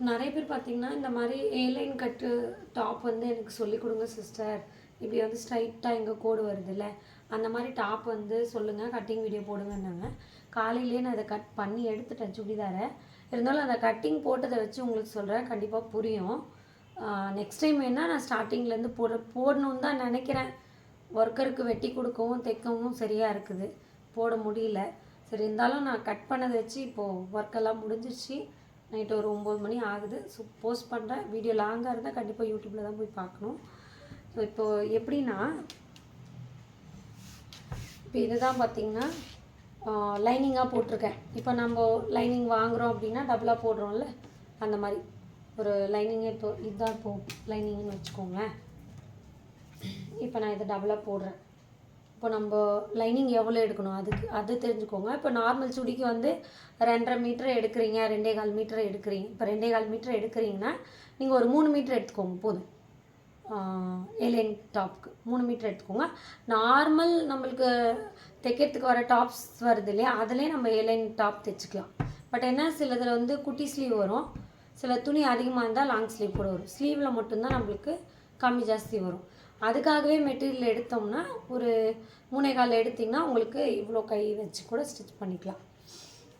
நிறைய பேர் பார்த்தீங்கன்னா இந்த மாதிரி ஏலைன் கட்டு டாப் வந்து எனக்கு சொல்லிக் கொடுங்க சிஸ்டர், இப்படி வந்து ஸ்ட்ரைட்டாக எங்கே கோடு வருதுல்ல அந்த மாதிரி டாப் வந்து சொல்லுங்கள், கட்டிங் வீடியோ போடுங்கன்னாங்க. காலையிலேயே நான் அதை கட் பண்ணி எடுத்துட்டேன் சுடிதாரை. இருந்தாலும் அந்த கட்டிங் போட்டதை வச்சு உங்களுக்கு சொல்கிறேன், கண்டிப்பாக புரியும். நெக்ஸ்ட் டைம் வேணால் நான் ஸ்டார்டிங்லேருந்து போடணுன்னு தான் நினைக்கிறேன். ஒர்க்கருக்கு வெட்டி கொடுக்கவும் தைக்கவும் சரியாக இருக்குது, போட முடியல. சரி, இருந்தாலும் நான் கட் பண்ணதை வச்சு இப்போது ஒர்க்கெல்லாம் முடிஞ்சிருச்சு. நைட்டு ஒரு 9 மணி ஆகுது. ஸோ போஸ்ட் பண்ணுறேன். வீடியோ லாங்காக இருந்தால் கண்டிப்பாக யூடியூப்பில் தான் போய் பார்க்கணும். ஸோ இப்போது எப்படின்னா, இப்போ இதுதான் பார்த்திங்கன்னா லைனிங்காக போட்டிருக்கேன். இப்போ நம்ம லைனிங் வாங்குகிறோம் அப்படின்னா டபுளாக போடுறோம்ல, அந்த மாதிரி ஒரு லைனிங்கே. இப்போ இதுதான் இப்போது லைனிங்னு வச்சுக்கோங்களேன். இப்போ நான் இதை டபுளாக போடுறேன். இப்போ நம்ம லைனிங் எவ்வளோ எடுக்கணும் அது தெரிஞ்சுக்கோங்க. இப்போ நார்மல் சுடிக்கு வந்து 2.5 மீட்டர் எடுக்கிறீங்க, 2.25 மீட்டர் எடுக்கிறீங்க. இப்போ 2.25 மீட்டர் எடுக்கிறீங்கன்னா நீங்கள் ஒரு 3 மீட்டர் எடுத்துக்கோங்க போதும். ஏலைன் டாப்க்கு 3 மீட்டர் எடுத்துக்கோங்க. நார்மல் நம்மளுக்கு தைக்கிறதுக்கு வர டாப்ஸ் வருது இல்லையா, அதிலே நம்ம ஏலைன் டாப் தைச்சிக்கலாம். பட் என்ன, சிலதில் வந்து குட்டி ஸ்லீவ் வரும், சில துணி அதிகமாக இருந்தால் லாங் ஸ்லீவ் கூட வரும். ஸ்லீவில் மட்டும்தான் நம்மளுக்கு கம்மி ஜாஸ்தி வரும். அதுக்காகவே மெட்டீரியல் எடுத்தோம்னா ஒரு 3.25 எடுத்திங்கன்னா உங்களுக்கு இவ்வளோ கை வச்சு கூட ஸ்டிச் பண்ணிக்கலாம்.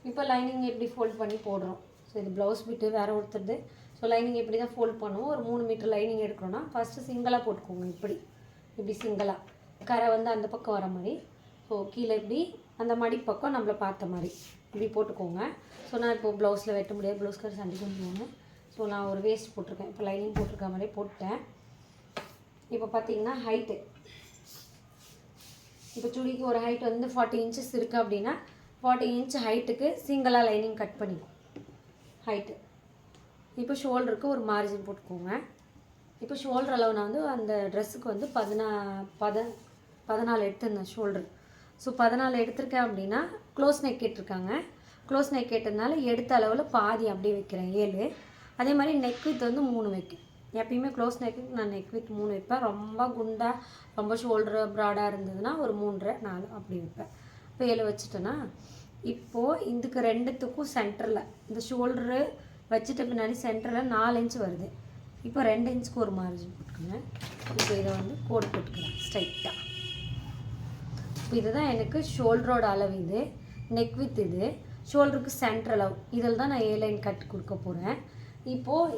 இப்போ லைனிங் எப்படி ஃபோல்ட் பண்ணி போடுறோம். ஸோ இது ப்ளவுஸ் பிட்டு வேறு ஒருத்தருது. ஸோ லைனிங் எப்படி தான் ஃபோல்ட் பண்ணுவோம். ஒரு 3 மீட்டர் லைனிங் எடுக்கிறோன்னா ஃபஸ்ட்டு சிங்கிளாக போட்டுக்கோங்க. இப்படி சிங்கிளாக கரை வந்து அந்த பக்கம் வர மாதிரி. ஸோ கீழே இப்படி அந்த மடி பக்கம் நம்மளை பார்த்த மாதிரி இப்படி போட்டுக்கோங்க. ஸோ நான் இப்போ ப்ளவுஸில் வெட்ட முடியாது, ப்ளவுஸ் கரை சண்டைக்கு வந்துடுவாங்க. ஸோ நான் ஒரு வேஸ்ட் போட்டிருக்கேன். இப்போ லைனிங் போட்டிருக்க மாதிரியே போட்டேன். இப்போ பார்த்தீங்கன்னா ஹைட்டு, இப்போ சுடிக்கு ஒரு ஹைட் வந்து 40 இன்ச்சஸ் இருக்குது அப்படின்னா 40 இன்ச் ஹைட்டுக்கு சிங்கிளாக லைனிங் கட் பண்ணிக்கும் ஹைட்டு. இப்போ ஷோல்டருக்கு ஒரு மார்ஜின் போட்டுக்கோங்க. இப்போ ஷோல்டர் அளவு நான் வந்து அந்த ட்ரெஸ்ஸுக்கு வந்து 14 எடுத்திருந்தேன் ஷோல்டர். ஸோ 14 எடுத்திருக்கேன் அப்படின்னா க்ளோஸ் நெக் கேட்டிருக்காங்க. க்ளோஸ் நெக் கேட்டதுனால எடுத்த அளவில் பாதி அப்படியே வைக்கிறேன் 7. அதே மாதிரி நெக் வித் வந்து 3 வைக்கும். எப்பயுமே க்ளோஸ் நெக்குக்கு நான் நெக் வித் 3 வைப்பேன். ரொம்ப குண்டாக ரொம்ப ஷோல்டரு ப்ராடாக இருந்ததுன்னா ஒரு 3.5 4 அப்படி வைப்பேன். இப்போ 7 வச்சுட்டேன்னா, இப்போது இதுக்கு ரெண்டுத்துக்கும் சென்டரில் இந்த ஷோல்டரு வச்சுட்ட பின்னாடி சென்டரில் 4 இன்ச் வருது. இப்போ 2 இன்ச்சுக்கு ஒரு மார்ஜின் போட்டுக்கோங்க. இப்போ இதை வந்து கோடு போட்டுக்கிறேன் ஸ்ட்ரைட்டாக. இப்போ இதுதான் எனக்கு ஷோல்டரோட அளவு. இது நெக் வித், இது ஷோல்டருக்கு சென்டர் அளவு. இதில் தான் நான் ஏலைன் கட் கொடுக்க போகிறேன். இப்போது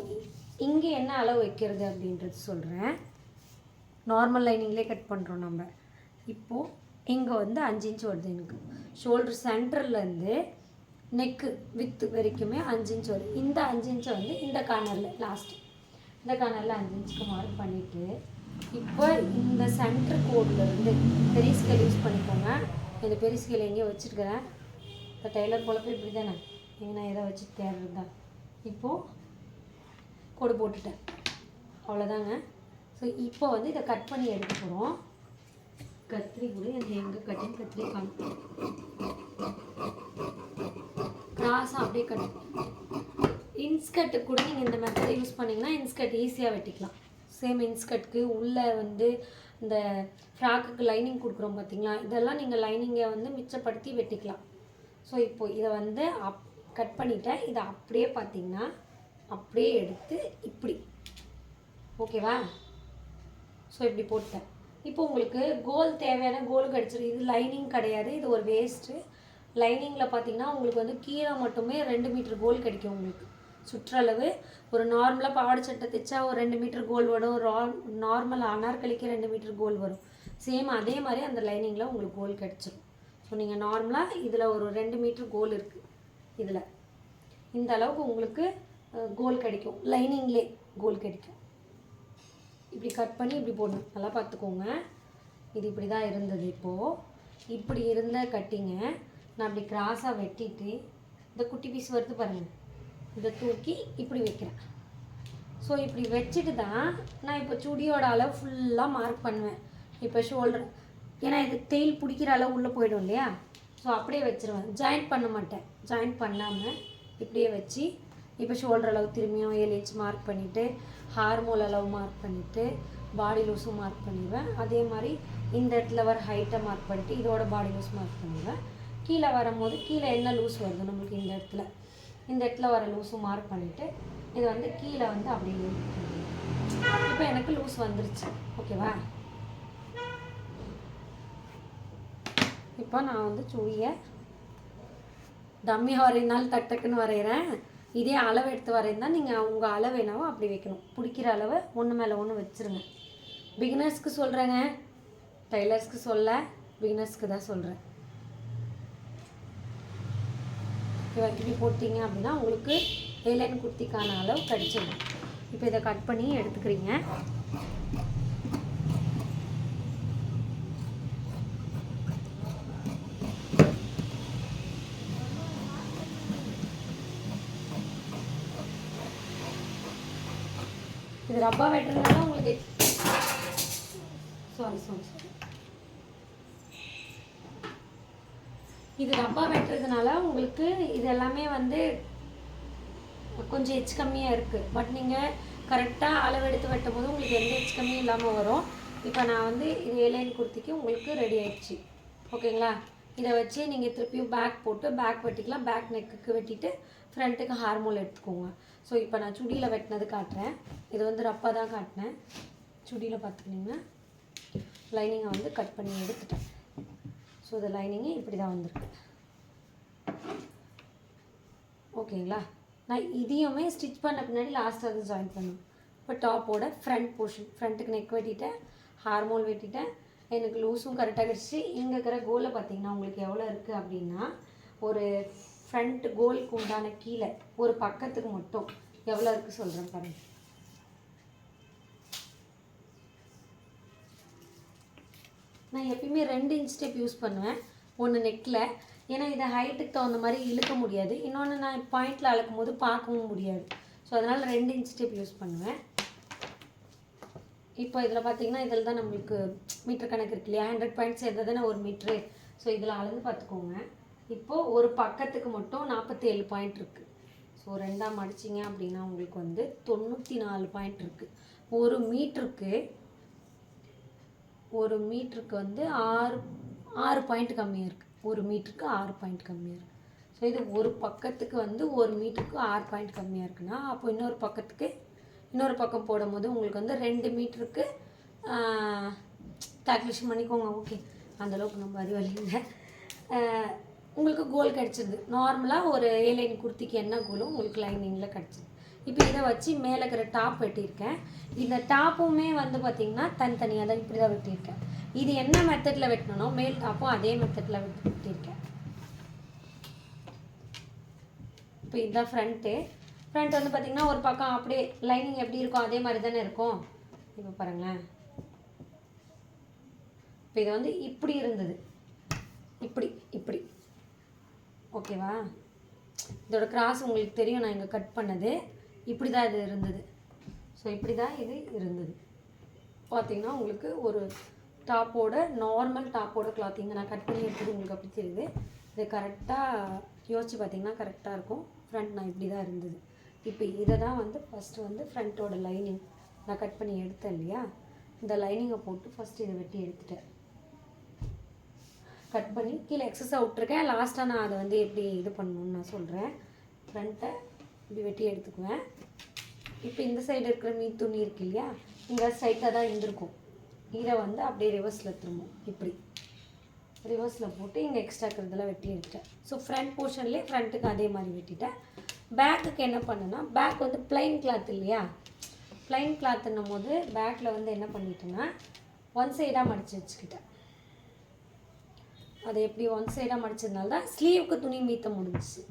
இங்கே என்ன அளவு வைக்கிறது அப்படின்றது சொல்கிறேன். நார்மல் லைனிங்லேயே கட் பண்ணுறோம் நம்ம. இப்போது இங்கே வந்து 5 இன்ச் வருது எனக்கு. ஷோல்டர் சென்டர்லேருந்து நெக்கு வித்து வரைக்குமே 5 இன்ச் வருது. இந்த 5 இன்ச்சை வந்து இந்த கார்னரில் லாஸ்ட்டு இந்த கார்னரில் 5 இன்ச்சுக்கு மார்க் பண்ணிவிட்டு, இப்போ இந்த சென்டர் கோட்லேருந்து பெரிய ஸ்கேல் யூஸ் பண்ணிக்கோங்க. இந்த பெரிய ஸ்கேல் எங்கேயோ வச்சுருக்கிறேன். இப்போ டெய்லர் போலப்போ இப்படி தானே, எங்கே நான் எதை வச்சு தேடுறது தான். இப்போது கோடு போட்டுட்டேன், அவ்வளோதாங்க. ஸோ இப்போ வந்து இதை கட் பண்ணி எடுக்க போகிறோம். கத்திரி கூட எங்கே கட்டிங் கத்திரி காணும், கிராஸாக அப்படியே கட். இன்ஸ்கர்ட்டு கூட நீங்கள் இந்த மெத்தடை யூஸ் பண்ணிங்கன்னா இன்ஸ்கர்ட் ஈஸியாக வெட்டிக்கலாம். சேம் இன்ஸ்கர்ட்டுக்கு உள்ளே வந்து இந்த ஃப்ராக்குக்கு லைனிங் கொடுக்குறோம் பார்த்தீங்களா, இதெல்லாம் நீங்கள் லைனிங்கை வந்து மிச்சப்படுத்தி வெட்டிக்கலாம். ஸோ இப்போது இதை வந்து கட் பண்ணிவிட்டேன். இதை அப்படியே பார்த்தீங்கன்னா அப்படியே எடுத்து இப்படி, ஓகேவா? ஸோ இப்படி போட்டேன். இப்போ உங்களுக்கு கோல் தேவையான கோல் கிடச்சிரு. இது லைனிங் கிடையாது, இது ஒரு வேஸ்ட்டு. லைனிங்கில் பார்த்தீங்கன்னா உங்களுக்கு வந்து கீழே மட்டுமே 2 மீட்டர் கோல் கிடைக்கும். உங்களுக்கு சுற்றளவு ஒரு நார்மலாக பாவாடை சட்டை தைச்சா ஒரு 2 மீட்டர் கோல் வரும். நார்மல் அனார்கலிக்கு 2 மீட்டர் கோல் வரும். சேம் அதே மாதிரி அந்த லைனிங்கில் உங்களுக்கு கோல் கிடச்சிரும். ஸோ நீங்கள் நார்மலாக இதில் ஒரு 2 மீட்டர் கோல் இருக்குது. இதில் இந்த அளவுக்கு உங்களுக்கு கோல் கிடைக்கும். லைனிங்லே கோல் கிடைக்கும். இப்படி கட் பண்ணி இப்படி போடணும். நல்லா பார்த்துக்கோங்க. இது இப்படி தான் இருந்தது. இப்போது இப்படி இருந்த கட்டிங்க நான் அப்படி கிராஸாக வெட்டிட்டு இந்த குட்டி பீஸ் வருது பாருங்கள், இதை தூக்கி இப்படி வைக்கிறேன். ஸோ இப்படி வச்சுட்டு தான் நான் இப்போ சுடியோட அளவு ஃபுல்லாக மார்க் பண்ணுவேன். இப்போ ஷோல்டர், ஏன்னா இது தேயில் பிடிக்கிற அளவு உள்ளே போயிடும் இல்லையா. ஸோ அப்படியே வச்சுருவேன், ஜாயிண்ட் பண்ண மாட்டேன். ஜாயிண்ட் பண்ணாமல் இப்படியே வச்சு இப்போ ஷோல்டர் அளவு திரும்பியும் 7 இன்ச் மார்க் பண்ணிவிட்டு, ஹார்மோல் அளவு மார்க் பண்ணிவிட்டு, பாடி லூஸும் மார்க் பண்ணிடுவேன். அதே மாதிரி இந்த இடத்துல வர ஹைட்டை மார்க் பண்ணிவிட்டு இதோட பாடி லூஸ் மார்க் பண்ணிடுவேன். கீழே வரும்போது கீழே என்ன லூஸ் வருது நம்மளுக்கு இந்த இடத்துல இந்த இடத்துல வர லூஸும் மார்க் பண்ணிவிட்டு இது வந்து கீழே வந்து அப்படியே இப்போ எனக்கு லூஸ் வந்துருச்சு. ஓகேவா? இப்போ நான் வந்து சுழியை டம்மியாக வரையினாலும் டக்குன்னு வரைகிறேன். இதே அளவு எடுத்து வரைந்தால் நீங்கள் உங்கள் அளவு என்னவோ அப்படி வைக்கணும். பிடிக்கிற அளவை ஒன்று மேலே ஒன்று வச்சுருங்க. பிகினர்ஸ்க்கு சொல்கிறேங்க, டைலர்ஸ்க்கு சொல்ல, பிகினர்ஸ்க்கு தான் சொல்கிறேன். இப்படி போட்டிங்க அப்படின்னா உங்களுக்கு ஏலைன் குர்த்திக்கான அளவு கிடச்சிடும். இப்போ இதை கட் பண்ணி எடுத்துக்கிறீங்க. இது ரப்பா வெட்டுறதுனால உங்களுக்கு இது ரப்பா வெட்டுறதுனால உங்களுக்கு இது எல்லாமே வந்து கொஞ்சம் எச்சு கம்மியாக இருக்குது. பட் நீங்கள் கரெக்டாக அளவு எடுத்து வெட்டும் போது உங்களுக்கு எந்த எச்சு கம்மியும் இல்லாமல் வரும். இப்போ நான் வந்து இது ஏலைன் குர்த்திக்கு உங்களுக்கு ரெடி ஆயிடுச்சு. ஓகேங்களா? இதை வச்சு நீங்கள் திருப்பியும் பேக் போட்டு பேக் வெட்டிக்கலாம். பேக் நெக்குக்கு வெட்டிட்டு ஃப்ரண்ட்டுக்கு ஹார்மோல் எடுத்துக்கோங்க. ஸோ இப்போ நான் சுடியில் வெட்டினது காட்டுறேன். இது வந்து ரப்பாக தான் காட்டினேன். சுடியில் பார்த்துக்கிட்டிங்கன்னா லைனிங்கை வந்து கட் பண்ணி எடுத்துட்டேன். ஸோ இந்த லைனிங்கு இப்படி தான் வந்திருக்கு. ஓகேங்களா? நான் இதையுமே ஸ்டிச் பண்ண பின்னாடி லாஸ்ட்டாக அதை ஜாயின் பண்ணுவேன். இப்போ டாப்போட ஃப்ரண்ட் போர்ஷன், ஃப்ரண்ட்டுக்கு நெக் வெட்டிட்டேன், ஹார்மோல் வெட்டிட்டேன். எனக்கு லூஸும் கரெக்டாக கிடச்சி. இங்கே இருக்கிற கோலை பார்த்திங்கன்னா உங்களுக்கு எவ்வளோ இருக்குது அப்படின்னா, ஒரு ஃப்ரண்ட் கோலுக்கு உண்டான கீழே ஒரு பக்கத்துக்கு மட்டும் எவ்வளோ இருக்குது சொல்கிறேன் பாருங்கள். நான் எப்பயுமே 2 இன்ச் டேப் யூஸ் பண்ணுவேன். ஒன்று நெக்கில், ஏன்னா இதை ஹைட்டுக்கு தகுந்த மாதிரி இழுக்க முடியாது. இன்னொன்று நான் பாயிண்டில் அளக்கும் போது பார்க்கவும் முடியாது. ஸோ அதனால் 2 இன்ச் டேப் யூஸ் பண்ணுவேன். இப்போ இதில் பார்த்தீங்கன்னா இதில் தான் நம்மளுக்கு மீட்டர் கணக்கு இருக்கு இல்லையா? 100 பாயிண்ட்ஸ் எதாவது தானே ஒரு மீட்ரு. ஸோ இதில் அளந்து பார்த்துக்கோங்க. இப்போது ஒரு பக்கத்துக்கு மட்டும் 47 பாயிண்ட் இருக்குது. ஸோ 2ஆக மடிச்சிங்க அப்படின்னா உங்களுக்கு வந்து 94 பாயிண்ட் இருக்குது. ஒரு மீட்டருக்கு வந்து 6 பாயிண்ட் கம்மியாக இருக்குது. ஒரு மீட்டருக்கு 6 பாயிண்ட் கம்மியாக இருக்குது. ஸோ இது ஒரு பக்கத்துக்கு வந்து ஒரு மீட்டருக்கு 6 பாயிண்ட் கம்மியாக இருக்குன்னா, அப்போ இன்னொரு பக்கம் போடும்போது உங்களுக்கு வந்து 2 மீட்டருக்கு கால்குலேஷன் பண்ணிக்கோங்க. ஓகே, அந்தளவுக்கு நம்ம அறிவாளி இல்லை. உங்களுக்கு கோல் கிடச்சிருது. நார்மலாக ஒரு ஏலைன் குர்த்திக்கு என்ன கோலும் உங்களுக்கு லைனிங்கில் கிடச்சிது. இப்போ இதை வச்சு மேலே இருக்கிற டாப் வெட்டியிருக்கேன். இந்த டாப்புமே வந்து பார்த்திங்கன்னா தனித்தனியாக தான் இப்படி தான் வெட்டியிருக்கேன். இது என்ன மெத்தடில் வெட்டணும்னோ மேல் டாப்பும் அதே மெத்தடில் வெட்டியிருக்கேன். இப்போ இதுதான் ஃப்ரண்ட் வந்து பார்த்திங்கன்னா ஒரு பக்கம் அப்படியே லைனிங் எப்படி இருக்கும் அதே மாதிரி தானே இருக்கும். இப்போ பாருங்களேன், இப்போ இது வந்து இப்படி இருந்தது, இப்படி ஓகேவா? இதோட கிராஸ் உங்களுக்கு தெரியும். நான் இங்கே கட் பண்ணது இப்படி தான் இது இருந்தது. ஸோ இப்படி தான் இது இருந்தது. பார்த்திங்கன்னா உங்களுக்கு ஒரு டாப்போட நார்மல் டாப்போட கிளாத்திங்க நான் கட் பண்ணி எடுத்தது உங்களுக்கு அப்படி தெரியுது. இது கரெக்டாக யோசிச்சு பார்த்திங்கன்னா கரெக்டாக இருக்கும். ஃப்ரண்ட் நான் இப்படி தான் இருந்தது. இப்போ இதை தான் வந்து ஃபஸ்ட்டு வந்து ஃப்ரண்ட்டோட லைனிங் நான் கட் பண்ணி எடுத்தேன் இல்லையா? இந்த லைனிங்கை போட்டு ஃபஸ்ட்டு இதை வெட்டி எடுத்துட்டேன். கட் பண்ணி கீழே எக்ஸஸாக விட்ருக்கேன். லாஸ்ட்டாக நான் அதை வந்து எப்படி இது பண்ணணும்னு நான் சொல்கிறேன். ஃப்ரண்ட்டை இப்படி வெட்டி எடுத்துக்குவேன். இப்போ இந்த சைடு இருக்கிற துணி இருக்கு இல்லையா? இங்கே ஸ்ட்ரைட்டாக தான் இருந்திருக்கும். இதை வந்து அப்படியே ரிவர்ஸில் திரும்பும். இப்படி ரிவர்ஸில் போட்டு இங்கே எக்ஸ்ட்ரா இருக்கிறதெல்லாம் வெட்டி எடுத்துட்டேன். ஸோ ஃப்ரண்ட் போர்ஷன்லேயே ஃப்ரண்ட்டுக்கு அதே மாதிரி வெட்டிட்டேன். பேக்குக்கு என்ன பண்ணுன்னா, பேக் வந்து ப்ளைன் கிளாத் இல்லையா? ப்ளைன் கிளாத்துன்னும் போது பேக்கில் வந்து என்ன பண்ணிட்டேன்னா ஒன் சைடாக மடித்து வச்சுக்கிட்டேன். அதை எப்படி ஒன் சைடாக மடித்ததுனால தான் ஸ்லீவுக்கு துணி மீத்த முடிஞ்சிச்சு.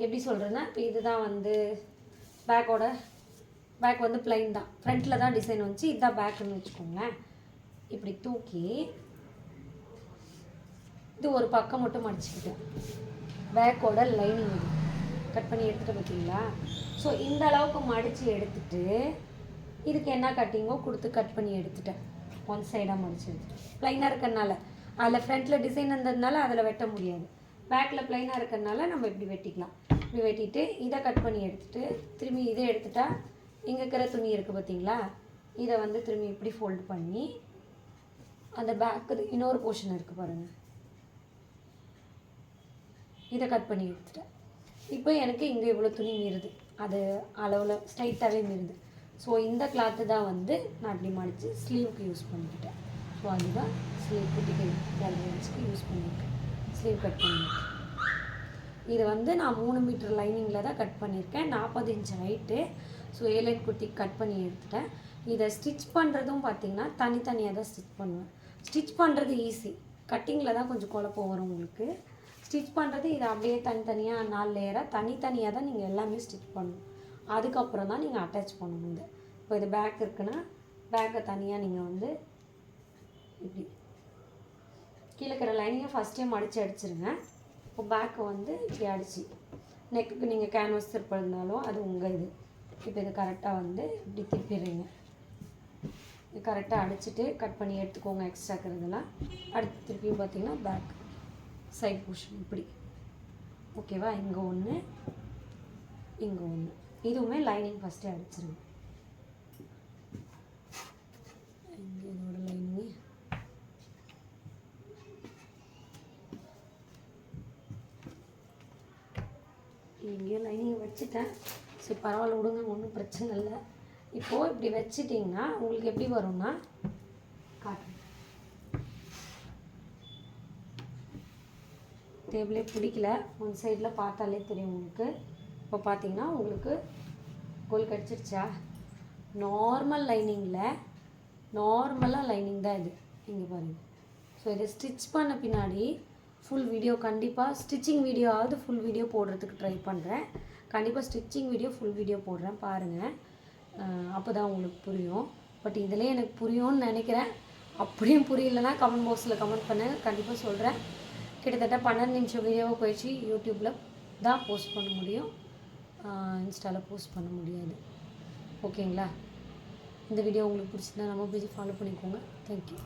எப்படி சொல்கிறேன்னா, இப்போ இதுதான் வந்து பேக் வந்து ப்ளைன் தான், ஃப்ரண்ட்டில் தான் டிசைன் வந்துச்சு. இதுதான் பேக்குன்னு வச்சுக்கோங்களேன். இப்படி தூக்கி இது ஒரு பக்கம் மட்டும் மடிச்சுக்கிட்டேன். பேக்கோட லைனிங் இது கட் பண்ணி எடுத்துகிட்டு பார்த்தீங்களா? ஸோ இந்த அளவுக்கு மடித்து எடுத்துகிட்டு இதுக்கு என்ன கட்டிங்கோ கொடுத்து கட் பண்ணி எடுத்துட்டேன். ஒன் சைடாக மடிச்சு எடுத்துட்டேன். ப்ளைனாக இருக்கிறதுனால அதில் ஃப்ரண்ட்டில் டிசைன் இருந்ததுனால அதில் வெட்ட முடியாது. பேக்கில் ப்ளைனாக இருக்கிறதுனால நம்ம இப்படி வெட்டிக்கலாம். இப்படி வெட்டிட்டு இதை கட் பண்ணி எடுத்துகிட்டு திரும்பி இதை எடுத்துட்டா இங்கே இருக்கிற துணி இருக்குது பார்த்தீங்களா? இதை வந்து திரும்பி இப்படி ஃபோல்டு பண்ணி அந்த பேக்கு இன்னொரு போர்ஷன் இருக்குது பாருங்கள், இதை கட் பண்ணி எடுத்துட்டேன். இப்போ எனக்கு இங்கே இவ்வளோ துணி மீறுது, அது அளவில் ஸ்ட்ரைட்டாகவே மீறுது. ஸோ இந்த கிளாத்து தான் வந்து நான் இப்படி மடித்து ஸ்லீவுக்கு யூஸ் பண்ணிக்கிட்டேன். ஸோ அதுதான் ஸ்லீவ் குட்டிக்கு கேல்வின்ஸ்க்கு யூஸ் பண்ணியிருக்கேன், ஸ்லீவ் கட் பண்ணியிருக்கேன். இது வந்து நான் 3 மீட்டர் லைனிங்கில் தான் கட் பண்ணியிருக்கேன், 40 இன்ச் ஹைட்டு. ஸோ ஏலைன் குட்டிக்கு கட் பண்ணி எடுத்துட்டேன். இதை ஸ்டிச் பண்ணுறதும் பார்த்திங்கன்னா தனித்தனியாக தான் ஸ்டிச் பண்ணுவேன். ஸ்டிச் பண்ணுறது ஈஸி, கட்டிங்கில் தான் கொஞ்சம் குழப்பம் வரும் உங்களுக்கு. ஸ்டிச் பண்ணுறது இதை அப்படியே தனித்தனியாக 4 லேயராக தனித்தனியாக தான் நீங்கள் எல்லாமே ஸ்டிச் பண்ணணும். அதுக்கப்புறம் தான் நீங்கள் அட்டாச் பண்ணணும். இது இப்போ இது பேக் இருக்குன்னா பேக்கை தனியாக நீங்கள் வந்து இப்படி கீழே இருக்கிற லைனிங்கை ஃபஸ்ட்டே மடித்து அடிச்சிருங்க. இப்போ பேக்கை வந்து இப்படி அடித்து நெக்குக்கு நீங்கள் கேன்வாஸ் திருப்பிருந்தாலும் அது உங்கள் இது. இப்போ இது கரெக்டாக வந்து இப்படி திருப்பிடுறீங்க. இது கரெக்டாக அடிச்சுட்டு கட் பண்ணி எடுத்துக்கோங்க எக்ஸ்ட்ரா இருக்கிறதெல்லாம். அடுத்து திருப்பியும் பார்த்தீங்கன்னா பேக் சைட் போர்ஷன் இப்படி. ஓகேவா? இங்கே ஒன்று, இங்கே ஒன்று. இதுவுமே லைனிங் ஃபஸ்ட்டே அடிச்சிருங்க. இங்கே இதோட லைனிங்கு இங்கேயும் லைனிங் வச்சுட்டேன். சரி பரவாயில்ல விடுங்க, ஒன்றும் பிரச்சனை இல்லை. இப்போது இப்படி வச்சிட்டிங்கன்னா உங்களுக்கு எப்படி வரும்னா காட்டு டேபிளே பிடிக்கல, ஒன் சைடில் பார்த்தாலே தெரியும் உங்களுக்கு. இப்போ பார்த்தீங்கன்னா உங்களுக்கு கோல் கடிச்சிருச்சா? நார்மல் லைனிங்கில் நார்மலாக லைனிங் தான் இது, இங்கே பாருங்கள். ஸோ இதை ஸ்டிச் பண்ண பின்னாடி ஃபுல் வீடியோ கண்டிப்பாக ஸ்டிச்சிங் வீடியோவாவது ஃபுல் வீடியோ போடுறதுக்கு ட்ரை பண்ணுறேன். கண்டிப்பாக ஸ்டிச்சிங் வீடியோ ஃபுல் வீடியோ போடுறேன், பாருங்கள். அப்போ தான் உங்களுக்கு புரியும். பட் இதிலே எனக்கு புரியும்னு நினைக்கிறேன். அப்படியும் புரியலன்னா கமெண்ட் பாக்ஸில் கமெண்ட் பண்ணுங்கள், கண்டிப்பாக சொல்கிறேன். கிட்டத்தட்ட 12 நிமிஷம் வீடியோவை போயிடுச்சு. யூடியூப்பில் தான் போஸ்ட் பண்ண முடியும், இன்ஸ்டாவில் போஸ்ட் பண்ண முடியாது. ஓகேங்களா? இந்த வீடியோ உங்களுக்கு பிடிச்சிருந்தா நம்ம பேஜ் ஃபாலோ பண்ணிக்கோங்க. தேங்க்யூ.